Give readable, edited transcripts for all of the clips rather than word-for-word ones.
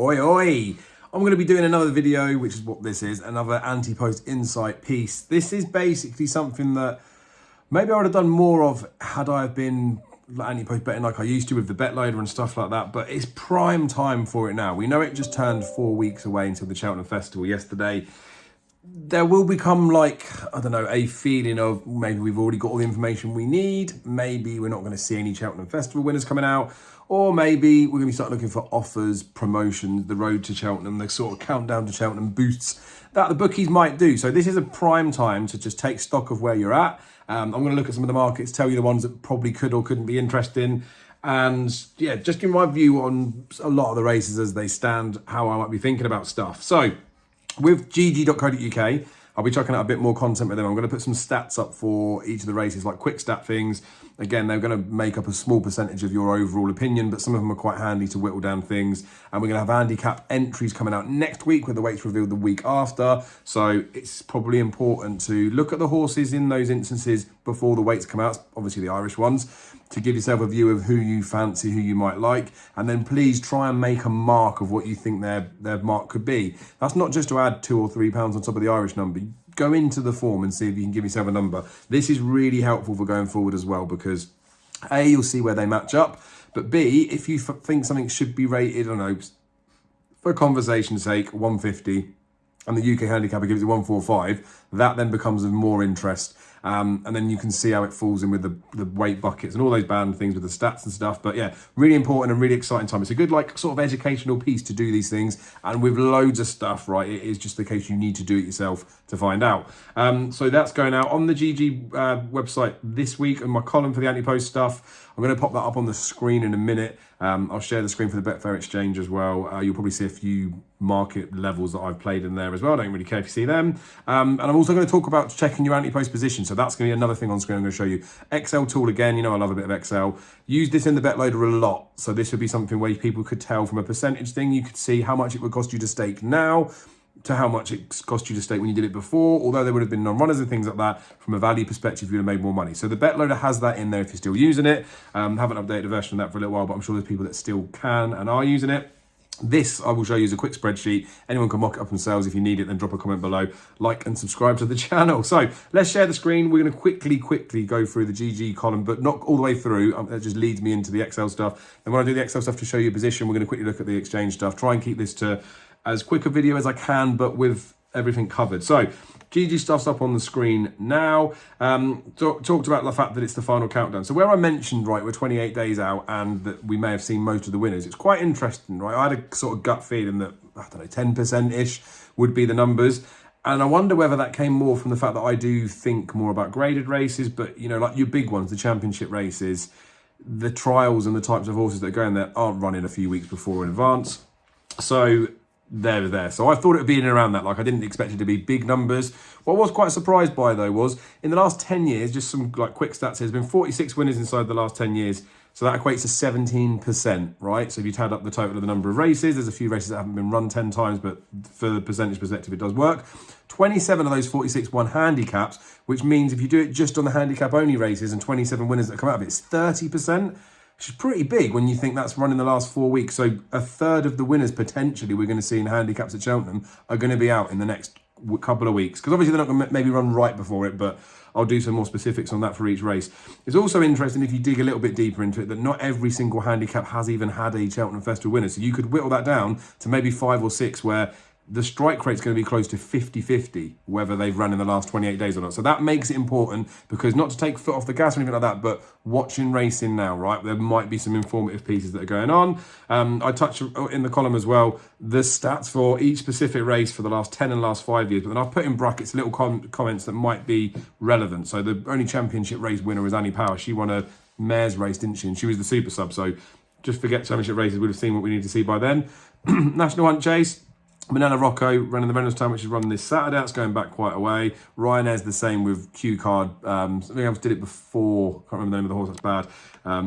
Oi, oi. I'm going to be doing another video, which is what this is, another Ante-Post insight piece. This is basically something that maybe I would have done more of had I have been Ante-Post betting like I used to with the bet loader and stuff like that, but it's prime time for it now. We know it just turned 4 weeks away until the Cheltenham Festival yesterday. There will become a feeling of maybe we've already got all the information we need. Maybe we're not going to see any Cheltenham Festival winners coming out. Or maybe we're going to be start looking for offers, promotions, the road to Cheltenham, the sort of countdown to Cheltenham boosts that the bookies might do. So this is a prime time to just take stock of where you're at. I'm going to look at some of the markets, tell you the ones that probably could or couldn't be interesting. And yeah, just give my view on a lot of the races as they stand, how I might be thinking about stuff. So with gg.co.uk, I'll be chucking out a bit more content with them. I'm going to put some stats up for each of the races, like quick stat things. Again, they're going to make up a small percentage of your overall opinion, but some of them are quite handy to whittle down things. And we're going to have handicap entries coming out next week with the weights revealed the week after. So it's probably important to look at the horses in those instances before the weights come out, obviously the Irish ones, to give yourself a view of who you fancy, who you might like. And then please try and make a mark of what you think their mark could be. That's not just to add £2 or £3 on top of the Irish number. Go into the form and see if you can give yourself a number. This is really helpful for going forward as well, because A, you'll see where they match up, but B, if you think something should be rated, I don't know, for conversation's sake, 150, and the UK handicapper gives it 145, that then becomes of more interest. And then you can see how it falls in with the weight buckets and all those band things with the stats and stuff. But yeah, really important and really exciting time. It's a good sort of educational piece to do these things. And with loads of stuff, right, it is just the case you need to do it yourself to find out. So that's going out on the GG website this week, and my column for the Ante-Post stuff. I'm going to pop that up on the screen in a minute. I'll share the screen for the Betfair Exchange as well. You'll probably see a few market levels that I've played in there as well. I don't really care if you see them. And I'm also going to talk about checking your Ante-Post position. So that's going to be another thing on screen I'm going to show you. Excel tool again, you know I love a bit of Excel. Use this in the bet loader a lot. So this would be something where people could tell from a percentage thing. You could see how much it would cost you to stake now to how much it cost you to stake when you did it before, although there would have been non-runners and things like that. From a value perspective, you would have made more money. So the bet loader has that in there if you're still using it. Haven't updated a version of that for a little while, but I'm sure there's people that still can and are using it. This I will show you as a quick spreadsheet. Anyone can mock it up themselves. If you need it, then drop a comment below, like and subscribe to the channel. So let's share the screen. We're going to quickly go through the GG column, but not all the way through. That just leads me into the Excel stuff. And when I do the Excel stuff to show you a position, we're going to quickly look at the exchange stuff. Try and keep this to as quick a video as I can, but with everything covered. So GG stuff's up on the screen now. Talked about the fact that it's the final countdown. So where I mentioned, right, we're 28 days out and that we may have seen most of the winners, it's quite interesting, right? I had a sort of gut feeling that, I don't know, 10%-ish would be the numbers. And I wonder whether that came more from the fact that I do think more about graded races, but, you know, like your big ones, the championship races, the trials and the types of horses that are going there aren't running a few weeks before in advance. So they're there. So I thought it would be in and around that. I didn't expect it to be big numbers. What I was quite surprised by, though, was in the last 10 years, just some quick stats here, there's been 46 winners inside the last 10 years. So that equates to 17%, right? So if you add up the total of the number of races, there's a few races that haven't been run 10 times, but for the percentage perspective, it does work. 27 of those 46 won handicaps, which means if you do it just on the handicap-only races and 27 winners that come out of it, it's 30%. Which is pretty big when you think that's run in the last 4 weeks. So a third of the winners potentially we're going to see in handicaps at Cheltenham are going to be out in the next couple of weeks. Because obviously they're not going to maybe run right before it, but I'll do some more specifics on that for each race. It's also interesting if you dig a little bit deeper into it that not every single handicap has even had a Cheltenham Festival winner. So you could whittle that down to maybe 5 or 6 where the strike rate's going to be close to 50-50, whether they've run in the last 28 days or not. So that makes it important, because not to take foot off the gas or anything like that, but watching racing now, right? There might be some informative pieces that are going on. I touched in the column as well, the stats for each specific race for the last 10 and last 5 years, but then I've put in brackets little comments that might be relevant. So the only championship race winner was Annie Power. She won a mare's race, didn't she? And she was the super sub. So just forget championship races, we'd have seen what we need to see by then. National Hunt Chase. Manana Rocco running the Reynolds Town, which is run this Saturday. That's going back quite a way. Ryanair's the same with Q Card. Something else did it before. Can't remember the name of the horse. That's bad.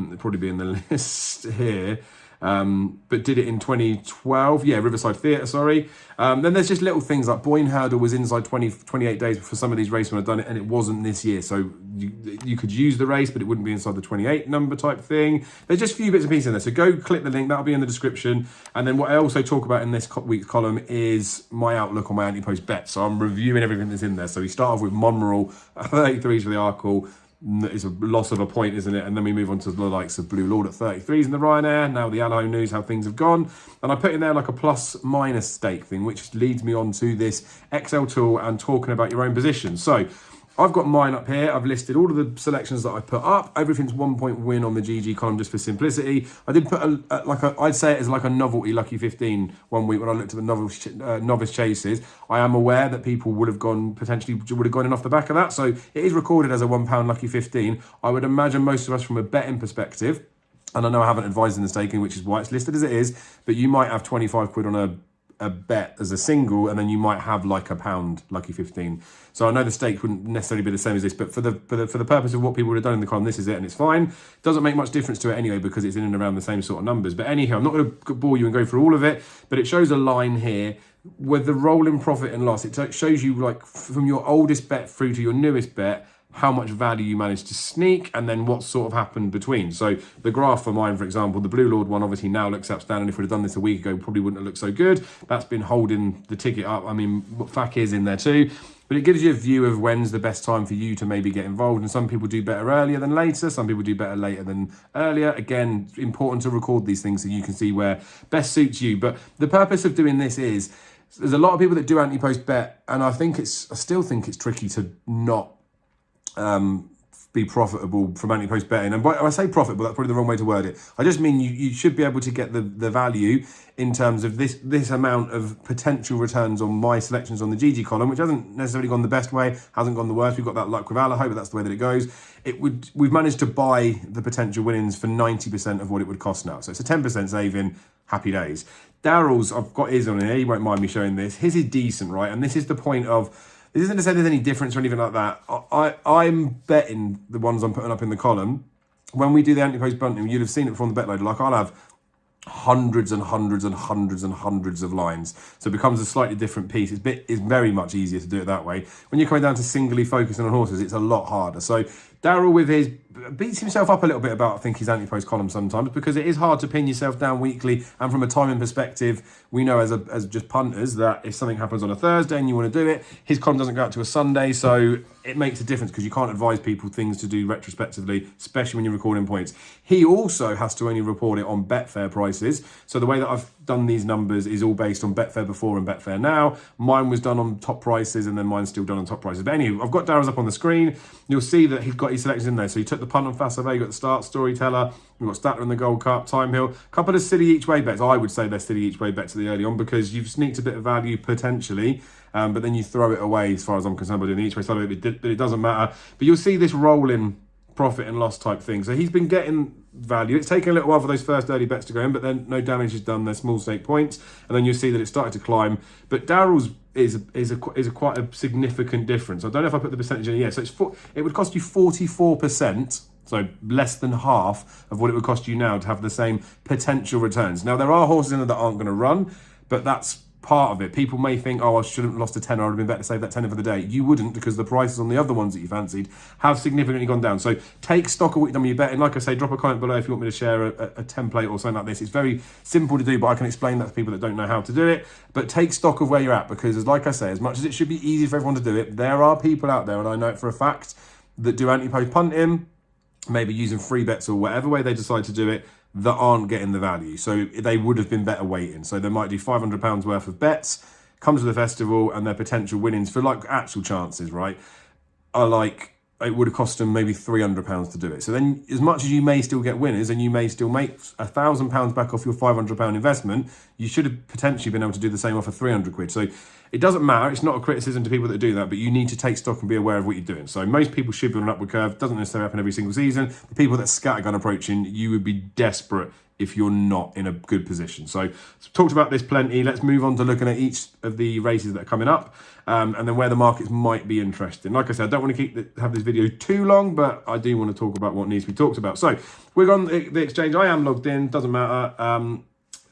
It'll probably be in the list here. but did it in 2012. Yeah, Riverside Theatre, sorry. Then there's just little things like Boyne Hurdle was inside 28 days for some of these races when I've done it, and it wasn't this year. So you could use the race, but it wouldn't be inside the 28 number type thing. There's just a few bits and pieces in there. So go click the link, that'll be in the description. And then what I also talk about in this week's column is my outlook on my Ante-Post bets. So I'm reviewing everything that's in there. So we start off with Monreal, 33s for the Arkle. It's a loss of a point, isn't it? And then we move on to the likes of Blue Lord at 33s in the Ryanair. Now the Allo news, how things have gone. And I put in there like a plus minus stake thing, which leads me on to this Excel tool and talking about your own position. So I've got mine up here. I've listed all of the selections that I put up. Everything's 1 point win on the GG column just for simplicity. I did put I'd say it as like a novelty lucky 15 one week when I looked at the novice chases. I am aware that people would have gone in off the back of that. So it is recorded as a £1 lucky 15. I would imagine most of us from a betting perspective, and I know I haven't advised in the staking, which is why it's listed as it is, but you might have 25 quid on a bet as a single, and then you might have like a £1 lucky 15. So I know the stake wouldn't necessarily be the same as this, but for the purpose of what people would have done in the column, this is it, and it's fine. Doesn't make much difference to it anyway because it's in and around the same sort of numbers. But anyhow, I'm not going to bore you and go through all of it, but it shows a line here with the rolling profit and loss. It shows you like from your oldest bet through to your newest bet, how much value you managed to sneak, and then what sort of happened between. So the graph for mine, for example, the Blue Lord one obviously now looks outstanding. If we'd have done this a week ago, probably wouldn't have looked so good. That's been holding the ticket up. I mean, FAC is in there too. But it gives you a view of when's the best time for you to maybe get involved. And some people do better earlier than later. Some people do better later than earlier. Again, important to record these things so you can see where best suits you. But the purpose of doing this is, there's a lot of people that do Ante-Post bet, and I still think it's tricky to not be profitable from Ante-Post betting. And when I say profitable, that's probably the wrong way to word it. I just mean you should be able to get the value in terms of this amount of potential returns on my selections on the GG column, which hasn't necessarily gone the best way, hasn't gone the worst. We've got that luck with Allaho, but that's the way that it goes. We've managed to buy the potential winnings for 90% of what it would cost now. So it's a 10% saving, happy days. Daryl's, I've got his on here, he won't mind me showing this. His is decent, right? And this is the point of, this isn't to say there's any difference or anything like that. I'm betting the ones I'm putting up in the column. When we do the Ante-Post bunting, you'd have seen it before on the bet loader. Like I'll have hundreds and hundreds and hundreds and hundreds of lines. So it becomes a slightly different piece. It's very much easier to do it that way. When you're coming down to singly focusing on horses, it's a lot harder. So Daryl with his beats himself up a little bit about, I think, his Ante-Post column sometimes, because it is hard to pin yourself down weekly. And from a timing perspective, we know as just punters that if something happens on a Thursday and you want to do it, his column doesn't go out to a Sunday. So it makes a difference because you can't advise people things to do retrospectively, especially when you're recording points. He also has to only report it on Betfair prices. So the way that I've done these numbers is all based on Betfair before and Betfair now. Mine was done on top prices, and then mine's still done on top prices. But anyway, I've got Daryl's up on the screen. You'll see that he's got his selections in there. So he took the punt on Fasave, got the start, Storyteller, we've got Statler in the Gold Cup, Time Hill, a couple of silly each way bets. I would say they're silly each way bets at the early on because you've sneaked a bit of value potentially, but then you throw it away as far as I'm concerned by doing the each way side of it, but it doesn't matter. But you'll see this rolling profit and loss type thing. So he's been getting value. It's taken a little while for those first early bets to go in, but then no damage is done. They're small stake points, and then you'll see that it started to climb. But Daryl's is a quite a significant difference. I don't know if I put the percentage in here. So it would cost you 44%. So less than half of what it would cost you now to have the same potential returns. Now, there are horses in there that aren't going to run, but that's part of it. People may think, oh, I shouldn't have lost a tenner. I would have been better to save that tenner for the day. You wouldn't, because the prices on the other ones that you fancied have significantly gone down. So take stock of what you've done with your betting. Like I say, drop a comment below if you want me to share a template or something like this. It's very simple to do, but I can explain that to people that don't know how to do it. But take stock of where you're at, because like I say, as much as it should be easy for everyone to do it, there are people out there, and I know it for a fact, that do Ante-Post punting, maybe using free bets or whatever way they decide to do it, that aren't getting the value. So they would have been better waiting. So they might do £500 worth of bets, come to the festival, and their potential winnings for like actual chances, right, are like, it would have cost them maybe £300 to do it. So then as much as you may still get winners and you may still make £1,000 back off your £500 investment, you should have potentially been able to do the same off of 300 quid. So it doesn't matter. It's not a criticism to people that do that, but you need to take stock and be aware of what you're doing. So most people should be on an upward curve. Doesn't necessarily happen every single season. The people that scattergun approaching, you would be desperate if you're not in a good position. So talked about this plenty. Let's move on to looking at each of the races that are coming up, and then where the markets might be interesting. Like I said, I don't want to have this video too long, but I do want to talk about what needs to be talked about. So we're on the exchange. I am logged in, doesn't matter.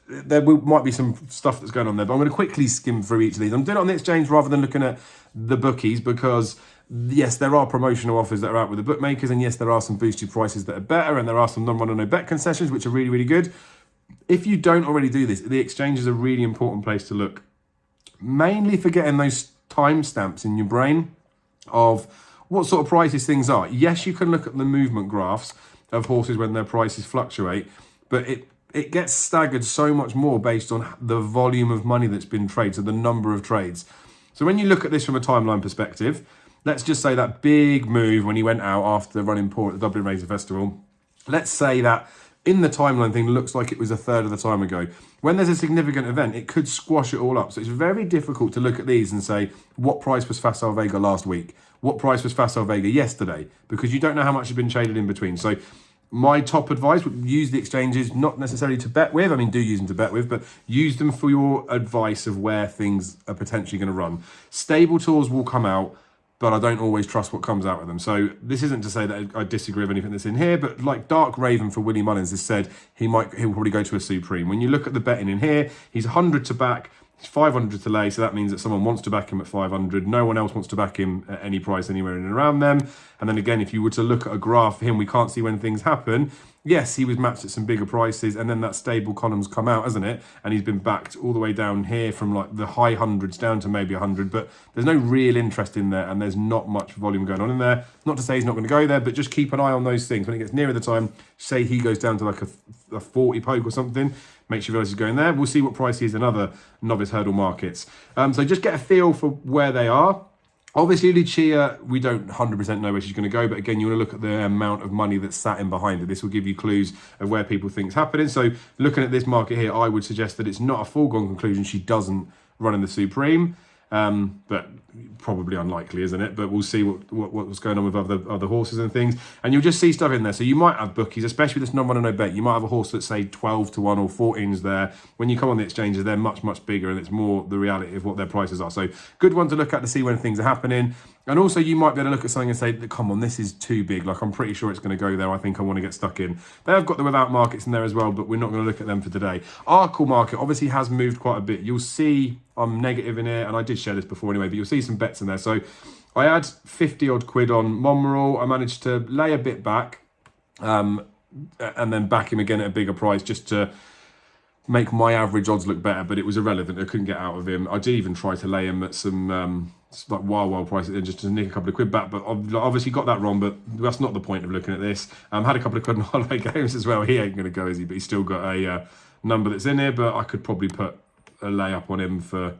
Might be some stuff that's going on there, but I'm going to quickly skim through each of these. I'm doing it on the exchange rather than looking at the bookies because, yes, there are promotional offers that are out with the bookmakers, and yes, there are some boosted prices that are better, and there are some non-run and no bet concessions, which are really, really good. If you don't already do this, the exchange is a really important place to look, mainly for getting those timestamps in your brain of what sort of prices things are. Yes, you can look at the movement graphs of horses when their prices fluctuate, but it gets staggered so much more based on the volume of money that's been traded, so the number of trades. So when you look at this from a timeline perspective, let's just say that big move when he went out after running poor at the Dublin Racing Festival, let's say that in the timeline thing looks like it was a third of the time ago. When there's a significant event, it could squash it all up. So it's very difficult to look at these and say, what price was Facile Vega last week? What price was Facile Vega yesterday? Because you don't know how much has been traded in between. So my top advice would use the exchanges, not necessarily to bet with. I mean, do use them to bet with, but use them for your advice of where things are potentially going to run. Stable tools will come out, but I don't always trust what comes out of them. So this isn't to say that I disagree with anything that's in here, but like Dark Raven for Willie Mullins has said, he'll probably go to a Supreme. When you look at the betting in here, he's 100 to back, he's 500 to lay, so that means that someone wants to back him at 500. No one else wants to back him at any price anywhere in and around them. And then again, if you were to look at a graph for him, we can't see when things happen. Yes, he was matched at some bigger prices, and then that stable column's come out, hasn't it? And he's been backed all the way down here from like the high hundreds down to maybe 100, but there's no real interest in there, and there's not much volume going on in there. Not to say he's not going to go there, but just keep an eye on those things. When it gets nearer the time, say he goes down to like a 40 poke or something, make sure he's going there. We'll see what price he is in other novice hurdle markets. So just get a feel for where they are. Obviously, Lucia, we don't 100% know where she's going to go, but again, you want to look at the amount of money that's sat in behind it. This will give you clues of where people think is happening. So looking at this market here, I would suggest that it's not a foregone conclusion she doesn't run in the Supreme, but probably unlikely, isn't it? But we'll see what's going on with other horses and things. And you'll just see stuff in there. So you might have bookies, especially with this non-run and no bet. You might have a horse that's, say, 12 to 1 or 14's there. When you come on the exchanges, they're much, much bigger, and it's more the reality of what their prices are. So good one to look at to see when things are happening. And also you might be able to look at something and say, come on, this is too big. Like, I'm pretty sure it's going to go there. I think I want to get stuck in. They have got the without markets in there as well, but we're not going to look at them for today. Our call market obviously has moved quite a bit. You'll see I'm negative in here, and I did share this before anyway, but you'll see some bets in there. So I had 50 odd quid on Monmerle. I managed to lay a bit back and then back him again at a bigger price just to make my average odds look better, but it was irrelevant. I couldn't get out of him. I did even try to lay him at some like wild prices and just to nick a couple of quid back, but obviously got that wrong, but that's not the point of looking at this. Had a couple of quid on holiday games as well. He ain't going to go, is he? But he's still got a number that's in here, but I could probably put a lay up on him for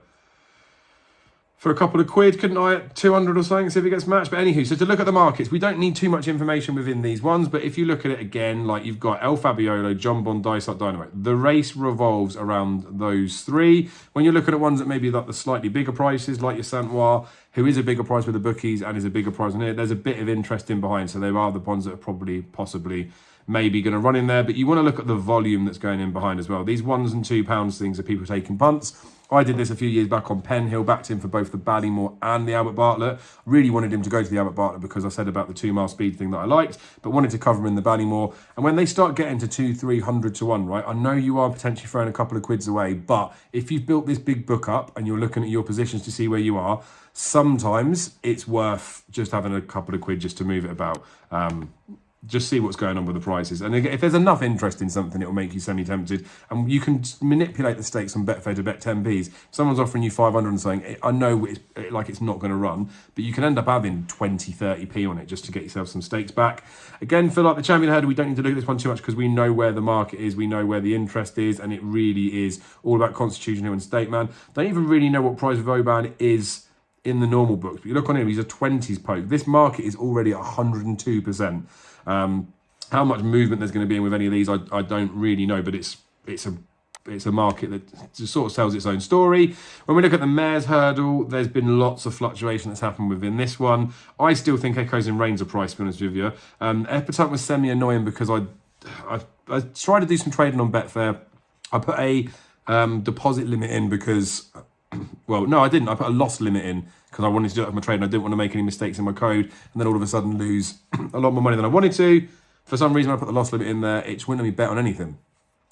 a couple of quid, couldn't I, at 200 or something, see if it gets matched. But anywho, so to look at the markets, we don't need too much information within these ones, but if you look at it again, like you've got El Fabiolo, John Bond, Dysart, Dynamite. The race revolves around those three. When you're looking at ones that maybe like the slightly bigger prices, like your Saint-Noir, who is a bigger price with the bookies and is a bigger price on here, there's a bit of interest in behind. So there are the ones that are probably, possibly, maybe going to run in there, but you want to look at the volume that's going in behind as well. These £1 and £2 things are people taking punts. I did this a few years back on Penhill, backed him for both the Ballymore and the Albert Bartlett. Really wanted him to go to the Albert Bartlett because I said about the 2 mile speed thing that I liked, but wanted to cover him in the Ballymore. And when they start getting to 200-300 to 1, right, I know you are potentially throwing a couple of quids away, but if you've built this big book up and you're looking at your positions to see where you are, sometimes it's worth just having a couple of quid just to move it about. Just see what's going on with the prices. And if there's enough interest in something, it'll make you semi-tempted. And you can manipulate the stakes on Betfair to bet 10p's. If someone's offering you 500 and saying, I know it's not going to run, but you can end up having 20, 30p on it just to get yourself some stakes back. Again, for like the champion hurdle, we don't need to look at this one too much because we know where the market is, we know where the interest is, and it really is all about Constitution Hill and State Man. Don't even really know what price of Vauban is in the normal books, but you look on him, he's a 20s poke. This market is already at 102%. How much movement there's going to be in with any of these, I don't really know, but it's a market that just sort of tells its own story. When we look at the Mares Hurdle, there's been lots of fluctuation that's happened within this one. I still think Echoes and Rains are priced, to be honest with you. Epitaph was semi-annoying because I I tried to do some trading on Betfair. I put a deposit limit in because, well, no, I didn't. I put a loss limit in because I wanted to do it with my trade and I didn't want to make any mistakes in my code and then all of a sudden lose a lot more money than I wanted to. For some reason, I put the loss limit in there. It just wouldn't let me bet on anything.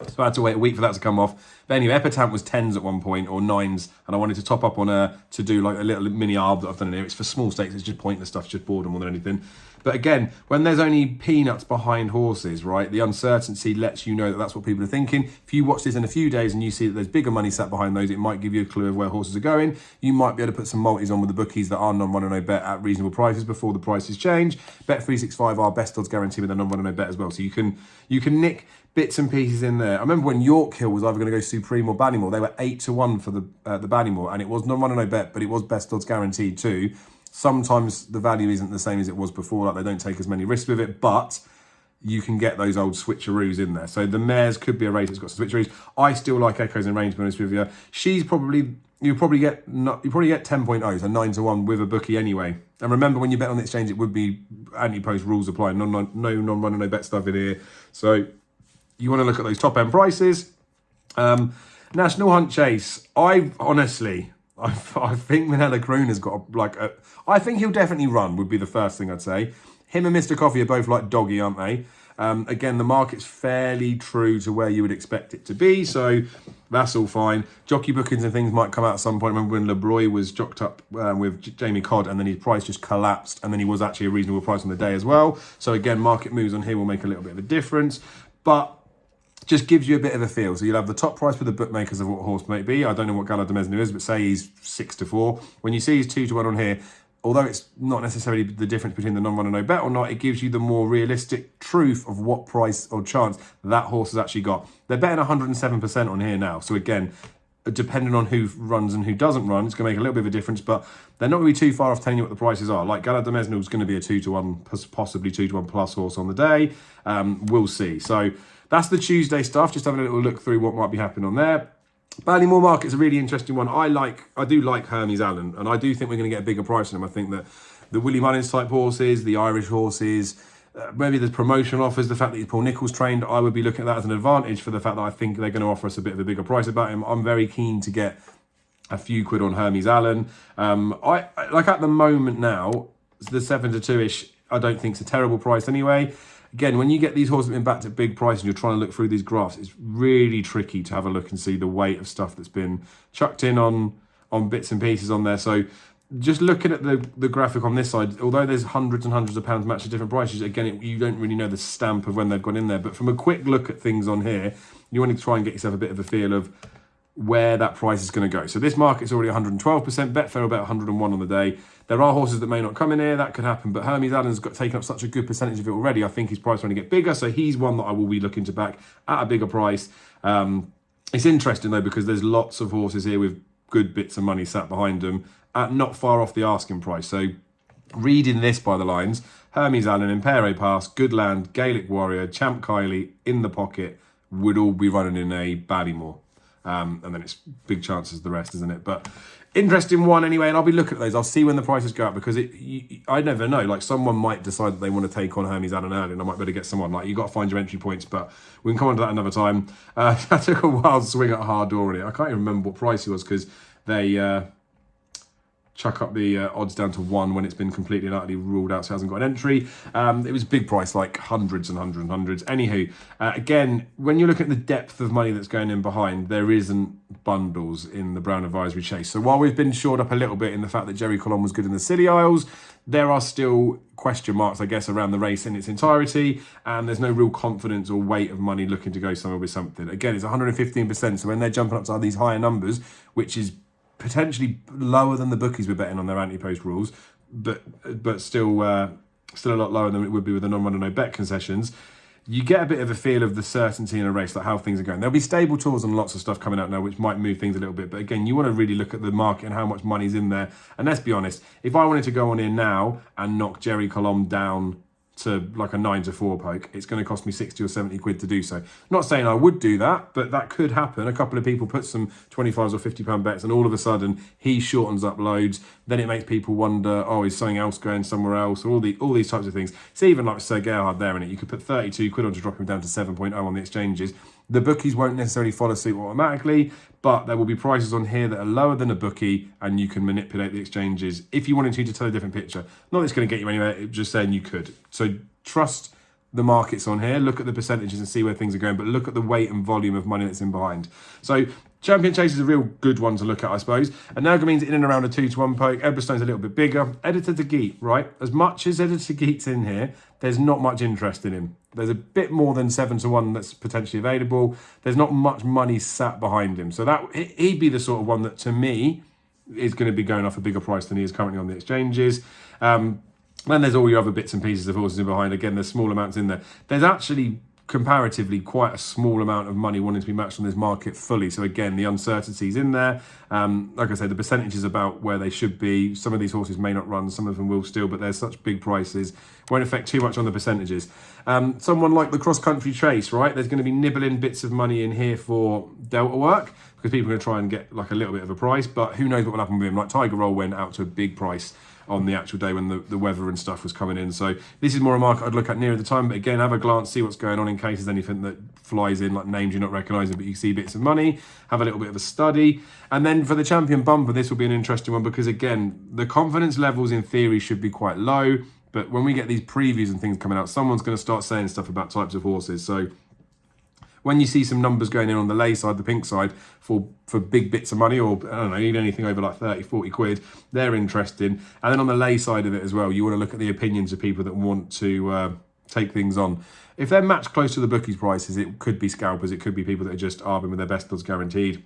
So I had to wait a week for that to come off. But anyway, Epitaph was 10s at one point, or 9s, and I wanted to top up on to do like a little mini arb that I've done in here. It's for small stakes, it's just pointless stuff, it's just boredom more than anything. But again, when there's only peanuts behind horses, right, the uncertainty lets you know that that's what people are thinking. If you watch this in a few days and you see that there's bigger money sat behind those, it might give you a clue of where horses are going. You might be able to put some multis on with the bookies that are non-run and no bet at reasonable prices before the prices change. Bet365 are best odds guarantee with a non-run and no bet as well. So you can nick bits and pieces in there. I remember when York Hill was either going to go Supreme or Ballymore, they were 8-1 for the Ballymore, and it was non-run and no bet, but it was best odds guaranteed too. Sometimes the value isn't the same as it was before, like they don't take as many risks with it, but you can get those old switcheroos in there. So the mares could be a race that's got some switcheroos. I still like Echoes and Range, to be honest with you. She's probably, you probably get 10.0, so 9-1 with a bookie anyway. And remember, when you bet on the exchange, it would be Ante-Post rules apply, no non-run and no bet stuff in here. So you want to look at those top end prices. National Hunt Chase. I think Manella Kroon has got I think he'll definitely run, would be the first thing I'd say. Him and Mr. Coffee are both like doggy, aren't they? Again, the market's fairly true to where you would expect it to be, so that's all fine. Jockey bookings and things might come out at some point. Remember when LeBroy was jocked up with Jamie Codd and then his price just collapsed and then he was actually a reasonable price on the day as well. So again, market moves on here will make a little bit of a difference, but just gives you a bit of a feel. So you'll have the top price for the bookmakers of what horse might be. I don't know what Gala de Mesnu is, but say he's 6-4. When you see he's 2-1 on here, although it's not necessarily the difference between the non-run and no bet or not, it gives you the more realistic truth of what price or chance that horse has actually got. They're betting 107% on here now. So again, depending on who runs and who doesn't run, it's going to make a little bit of a difference, but they're not going to be too far off telling you what the prices are. Like Gala de Mesnu is going to be a 2-1, possibly 2-1 plus horse on the day. We'll see. So that's the Tuesday stuff. Just having a little look through what might be happening on there. Ballymore Market's a really interesting one. I do like Hermes Allen, and I do think we're going to get a bigger price on him. I think that the Willie Mullins type horses, the Irish horses, maybe there's promotional offers, the fact that he's Paul Nicholls trained, I would be looking at that as an advantage for the fact that I think they're going to offer us a bit of a bigger price about him. I'm very keen to get a few quid on Hermes Allen. I like at the moment now, the 7-2-ish, I don't think it's a terrible price anyway. Again, when you get these horses been backed at big price and you're trying to look through these graphs, it's really tricky to have a look and see the weight of stuff that's been chucked in on bits and pieces on there. So just looking at the graphic on this side, although there's hundreds and hundreds of pounds matched at different prices, again, you don't really know the stamp of when they've gone in there. But from a quick look at things on here, you want to try and get yourself a bit of a feel of where that price is going to go. So this market's already 112%. Betfair about 101 on the day. There are horses that may not come in here. That could happen. But Hermes Allen's got taken up such a good percentage of it already. I think his price will only get bigger. So he's one that I will be looking to back at a bigger price. It's interesting, though, because there's lots of horses here with good bits of money sat behind them at not far off the asking price. So reading this by the lines, Hermes Allen, Impero Pass, Goodland, Gaelic Warrior, Champ Kylie, In the Pocket would all be running in a Ballymore. And then it's big chances the rest, isn't it? But interesting one anyway, and I'll be looking at those. I'll see when the prices go up because I never know. Like someone might decide that they want to take on Hermes Allen early, and I might be able to get someone. Like you got to find your entry points, but we can come on to that another time. I took a wild swing at a hard door on it. I can't even remember what price it was because they chuck up the odds down to 1 when it's been completely and utterly ruled out, so it hasn't got an entry. It was a big price, like hundreds and hundreds and hundreds. Anywho, again, when you look at the depth of money that's going in behind, there isn't bundles in the Brown Advisory Chase. So while we've been shored up a little bit in the fact that Jerry Colon was good in the Scilly Isles, there are still question marks, I guess, around the race in its entirety, and there's no real confidence or weight of money looking to go somewhere with something. Again, it's 115%, so when they're jumping up to these higher numbers, which is potentially lower than the bookies were betting on their Ante-Post rules, but still a lot lower than it would be with the non-run and no bet concessions. You get a bit of a feel of the certainty in a race, like how things are going. There'll be stable tours and lots of stuff coming out now, which might move things a little bit. But again, you want to really look at the market and how much money's in there. And let's be honest, if I wanted to go on in now and knock Jerry Colomb down to like a 9 to 4 poke, it's going to cost me 60 or 70 quid to do so. Not saying I would do that, but that could happen. A couple of people put some 25s or 50 pound bets and all of a sudden he shortens up loads. Then it makes people wonder, oh, is something else going somewhere else? Or all these types of things. It's even like Sir Gerhard there in it. You could put 32 quid on to drop him down to 7.0 on the exchanges. The bookies won't necessarily follow suit automatically, but there will be prices on here that are lower than a bookie and you can manipulate the exchanges if you wanted to tell a different picture. Not that it's going to get you anywhere, just saying you could. So trust the markets on here, look at the percentages and see where things are going, but look at the weight and volume of money that's in behind. So Champion Chase is a real good one to look at, I suppose. And Nagamines in and around a 2 to 1 poke. Edberstone's a little bit bigger. Editor de Geet, right? As much as Editor de Geet's in here, there's not much interest in him. There's a bit more than 7 to 1 that's potentially available. There's not much money sat behind him. So that he'd be the sort of one that, to me, is going to be going off a bigger price than he is currently on the exchanges. Then there's all your other bits and pieces of horses in behind. Again, there's small amounts in there. There's actually comparatively quite a small amount of money wanting to be matched on this market fully. So again, the uncertainty's in there. Like I said, the percentage is about where they should be. Some of these horses may not run, some of them will still, but there's such big prices. Won't affect too much on the percentages. Someone like the Cross Country Chase, right? There's going to be nibbling bits of money in here for Delta work because people are going to try and get like a little bit of a price, but who knows what will happen with him. Like Tiger Roll went out to a big price on the actual day when the weather and stuff was coming in. So this is more a market I'd look at nearer the time, but again, have a glance, see what's going on in case there's anything that flies in, like names you're not recognising, but you see bits of money, have a little bit of a study. And then for the Champion Bumper, this will be an interesting one because again, the confidence levels in theory should be quite low, but when we get these previews and things coming out, someone's going to start saying stuff about types of horses. So when you see some numbers going in on the lay side, the pink side, for big bits of money, or I don't know, even anything over like 30, 40 quid, they're interesting. And then on the lay side of it as well, you want to look at the opinions of people that want to take things on. If they're matched close to the bookies' prices, it could be scalpers, it could be people that are just arbing with their best odds guaranteed.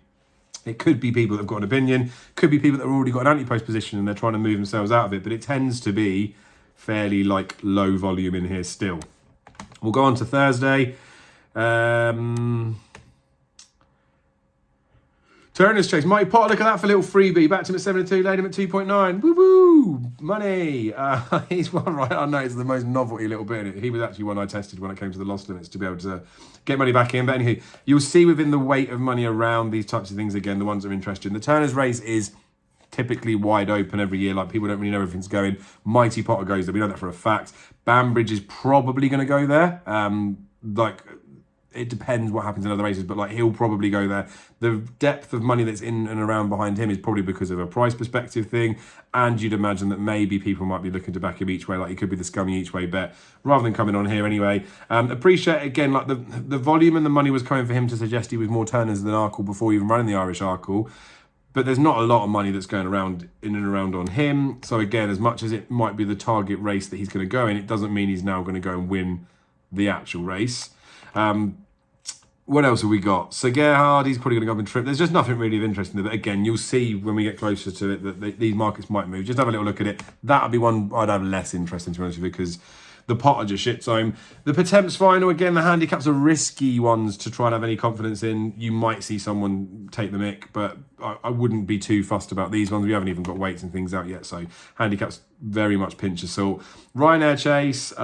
It could be people that have got an opinion, could be people that have already got an anti-post position and they're trying to move themselves out of it, but it tends to be fairly like low volume in here still. We'll go on to Thursday. Turner's Chase, Mighty Potter, look at that for little Freebie. Back to him at 7-2, laid him at 2.9. Woo-woo! Money! He's one, right? I know it's the most novelty little bit in it. He was actually one I tested when it came to the loss limits to be able to get money back in. But anyway, you'll see within the weight of money around these types of things, again, the ones that are interesting. The Turner's race is typically wide open every year. Like, people don't really know everything's going. Mighty Potter goes there. We know that for a fact. Banbridge is probably going to go there. It depends what happens in other races, but like he'll probably go there. The depth of money that's in and around behind him is probably because of a price perspective thing, and you'd imagine that maybe people might be looking to back him each way, like he could be the scummy each way bet, rather than coming on here anyway. Appreciate, again, like the volume and the money was coming for him to suggest he was more Turners than Arkle before even running the Irish Arkle, but there's not a lot of money that's going around in and around on him. So again, as much as it might be the target race that he's going to go in, it doesn't mean he's now going to go and win the actual race. What else have we got? Sir Gerhard, he's probably going to go up and trip. There's just nothing really of interest in there. But again, you'll see when we get closer to it that these markets might move. Just have a little look at it. That'll be one I'd have less interest in, to be honest with you, because the Potter just shits home. The Potemps final, again, the handicaps are risky ones to try and have any confidence in. You might see someone take the mick, but I wouldn't be too fussed about these ones. We haven't even got weights and things out yet, so handicaps very much pinch of salt. Ryanair Chase,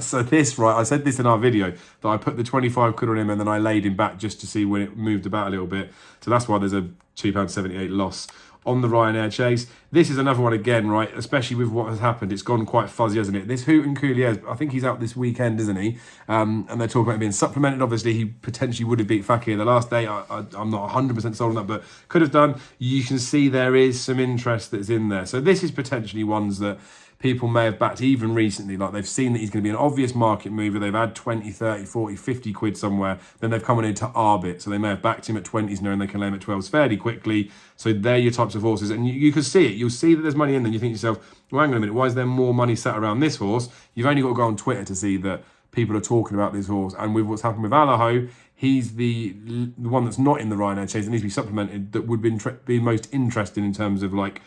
so this, right, I said this in our video, that I put the 25 quid on him and then I laid him back just to see when it moved about a little bit. So that's why there's a £2.78 loss on the Ryanair Chase. This is another one again, right, especially with what has happened. It's gone quite fuzzy, hasn't it? This Houghton Coulier, I think he's out this weekend, isn't he? And they're talking about him being supplemented. Obviously, he potentially would have beat Fakir the last day. I'm not 100% sold on that, but could have done. You can see there is some interest that's in there. So this is potentially ones that people may have backed even recently. Like, they've seen that he's going to be an obvious market mover. They've had 20, 30, 40, 50 quid somewhere. Then they've come on into Arbit. So they may have backed him at 20s knowing they can lay him at 12s fairly quickly. So they're your types of horses. And you can see it. You'll see that there's money in there. You think to yourself, well, hang on a minute, why is there more money sat around this horse? You've only got to go on Twitter to see that people are talking about this horse. And with what's happened with Allaho, he's the one that's not in the Ryanair Chase that needs to be supplemented, that would be most interesting in terms of like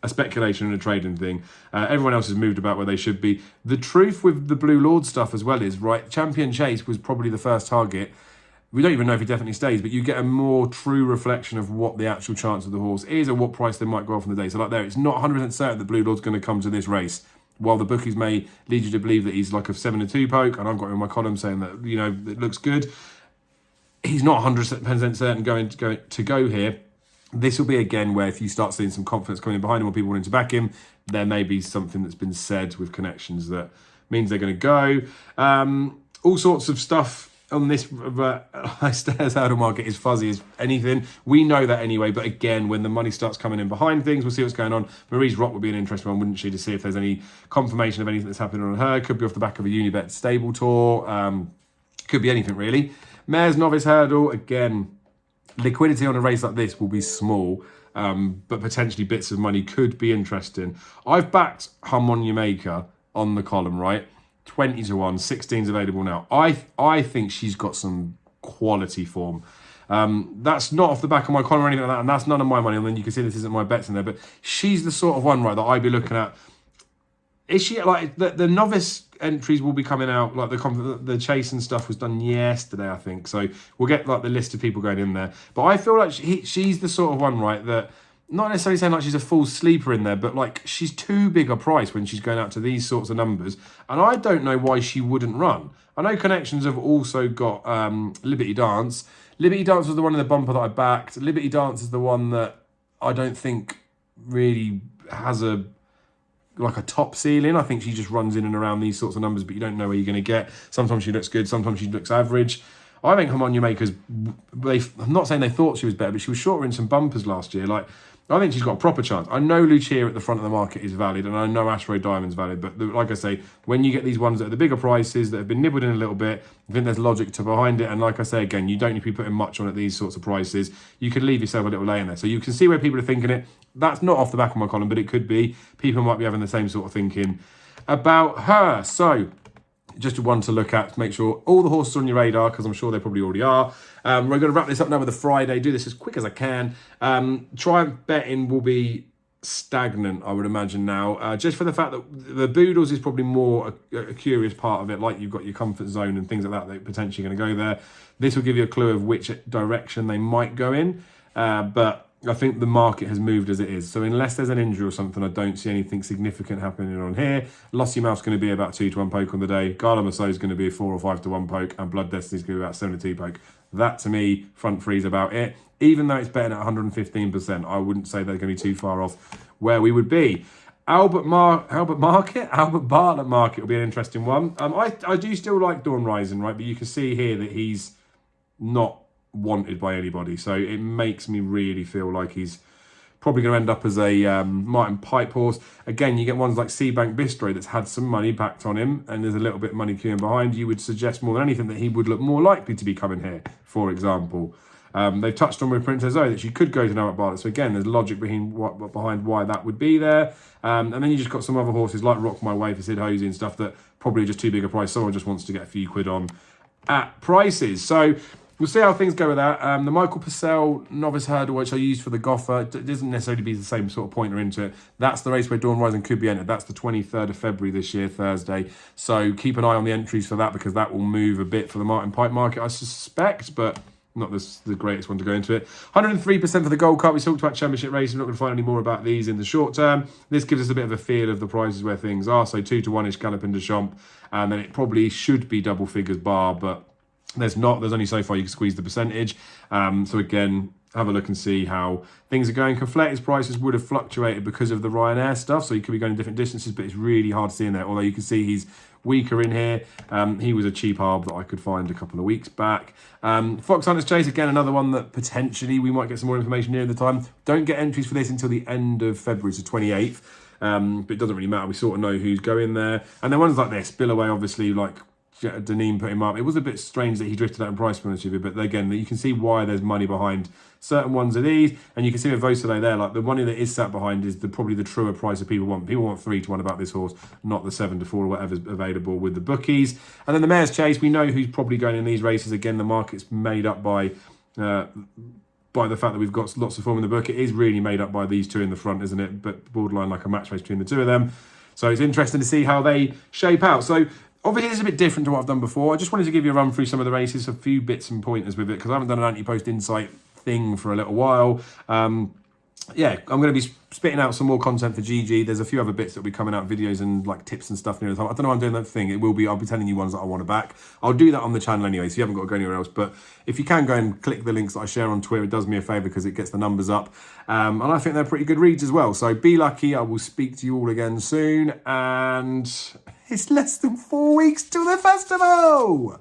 a speculation and a trading thing. Everyone else has moved about where they should be. The truth with the Blue Lord stuff as well is, right, Champion Chase was probably the first target. We don't even know if he definitely stays, but you get a more true reflection of what the actual chance of the horse is or what price they might go off on the day. So like there, it's not 100% certain that Blue Lord's going to come to this race. while the bookies may lead you to believe that he's like a 7-2 poke, and I've got him in my column saying that, you know, it looks good, he's not 100% certain to go here. This will be, again, where if you start seeing some confidence coming in behind him or people wanting to back him, there may be something that's been said with connections that means they're going to go. All sorts of stuff on this stairs hurdle market is fuzzy as anything. We know that anyway, but again, when the money starts coming in behind things, we'll see what's going on. Marie's Rock would be an interesting one, wouldn't she, to see if there's any confirmation of anything that's happening on her. Could be off the back of a Unibet stable tour. Could be anything, really. Mares Novice Hurdle, again, liquidity on a race like this will be small, but potentially bits of money could be interesting. I've backed Hamon Yamaica on the column, right? 20 to 1, 16's available now. I think she's got some quality form. That's not off the back of my column or anything like that, and that's none of my money, and then you can see this isn't my bets in there, but she's the sort of one, right, that I'd be looking at. Is she, like, the novice entries will be coming out, like the chase and stuff was done yesterday, I think, so we'll get like the list of people going in there, but I feel like she's the sort of one, right, that, not necessarily saying like she's a full sleeper in there, but like she's too big a price when she's going out to these sorts of numbers, and I don't know why she wouldn't run. I know connections have also got Liberty Dance. Liberty Dance was the one in the bumper that I backed. Liberty Dance is the one that I don't think really has a top ceiling. I think she just runs in and around these sorts of numbers, but you don't know where you're going to get. Sometimes she looks good, sometimes she looks average. I think Hamon Yamaica's, I'm not saying they thought she was better, but she was shorter in some bumpers last year. Like, I think she's got a proper chance. I know Lucia at the front of the market is valid, and I know Ashrow Diamond's valid, but like I say, when you get these ones that are the bigger prices, that have been nibbled in a little bit, I think there's logic to behind it, and like I say, again, you don't need to be putting much on at these sorts of prices. You could leave yourself a little lay in there. So you can see where people are thinking it. That's not off the back of my column, but it could be. People might be having the same sort of thinking about her. So, just one to look at to make sure all the horses are on your radar, because I'm sure they probably already are. We're going to wrap this up now with a Friday. Do this as quick as I can. Triumph betting will be stagnant, I would imagine now, just for the fact that the Boodles is probably more a curious part of it, like you've got your comfort zone and things like that that are potentially going to go there. This will give you a clue of which direction they might go in, but I think the market has moved as it is. So unless there's an injury or something, I don't see anything significant happening on here. Lossy Mouth's going to be about 2 to 1 poke on the day. Gala Maso is going to be a 4 or 5 to 1 poke, and Blood Destiny's going to be about 7 to 2 poke. That, to me, front three's about it. Even though it's betting at 115%, I wouldn't say they're going to be too far off where we would be. Albert Bartlett Market will be an interesting one. I do still like Dawn Rising, right? But you can see here that he's not wanted by anybody, so it makes me really feel like he's probably going to end up as a Martin Pipe horse. Again, you get ones like Seabank Bistro that's had some money backed on him, and there's a little bit of money queuing behind. You would suggest more than anything that he would look more likely to be coming here, for example. They've touched on with Princess Zoe that she could go to now at Bartlett, so again, there's logic behind why that would be there. And then you just got some other horses like Rock My Way for Sid Hosey and stuff that probably are just too big a price. Someone just wants to get a few quid on at prices. So we'll see how things go with that. The Michael Purcell Novice Hurdle, which I used for the Goffer, doesn't necessarily be the same sort of pointer into it. That's the race where Dawn Rising could be entered. That's the 23rd of February this year, Thursday. So keep an eye on the entries for that, because that will move a bit for the Martin Pipe market, I suspect, but not the greatest one to go into it. 103% for the Gold Cup. We talked about championship races. We're not going to find any more about these in the short term. This gives us a bit of a feel of the prices where things are. So 2 to 1-ish Galloping de Champs, and then it probably should be double figures bar, but there's not. There's only so far you can squeeze the percentage. So again, have a look and see how things are going. Confletti's prices would have fluctuated because of the Ryanair stuff, so he could be going different distances, but it's really hard to see in there, although you can see he's weaker in here. He was a cheap arb that I could find a couple of weeks back. Fox Hunter's Chase, again, another one that potentially we might get some more information near the time. Don't get entries for this until the end of February, so 28th. But it doesn't really matter. We sort of know who's going there. And then ones like this, Billaway, obviously, like Deneen put him up. It was a bit strange that he drifted out in price, to be honest with you, but again, you can see why there's money behind certain ones of these, and you can see with Vosalay there, like the money that is sat behind is probably the truer price that people want. People want 3 to 1 about this horse, not the 7 to 4 or whatever's available with the bookies. And then the Mare's Chase, we know who's probably going in these races. Again, the market's made up by the fact that we've got lots of form in the book. It is really made up by these two in the front, isn't it? But borderline like a match race between the two of them. So it's interesting to see how they shape out. So obviously, this is a bit different to what I've done before. I just wanted to give you a run through some of the races, a few bits and pointers with it, because I haven't done an Ante-Post Insight thing for a little while. yeah, I'm going to be spitting out some more content for GG. There's a few other bits that will be coming out, videos and like tips and stuff near the time. I don't know how I'm doing that thing. I'll be telling you ones that I want to back. I'll do that on the channel anyway, so you haven't got to go anywhere else. But if you can go and click the links that I share on Twitter, it does me a favour because it gets the numbers up. And I think they're pretty good reads as well. So be lucky. I will speak to you all again soon. And it's less than 4 weeks till the festival.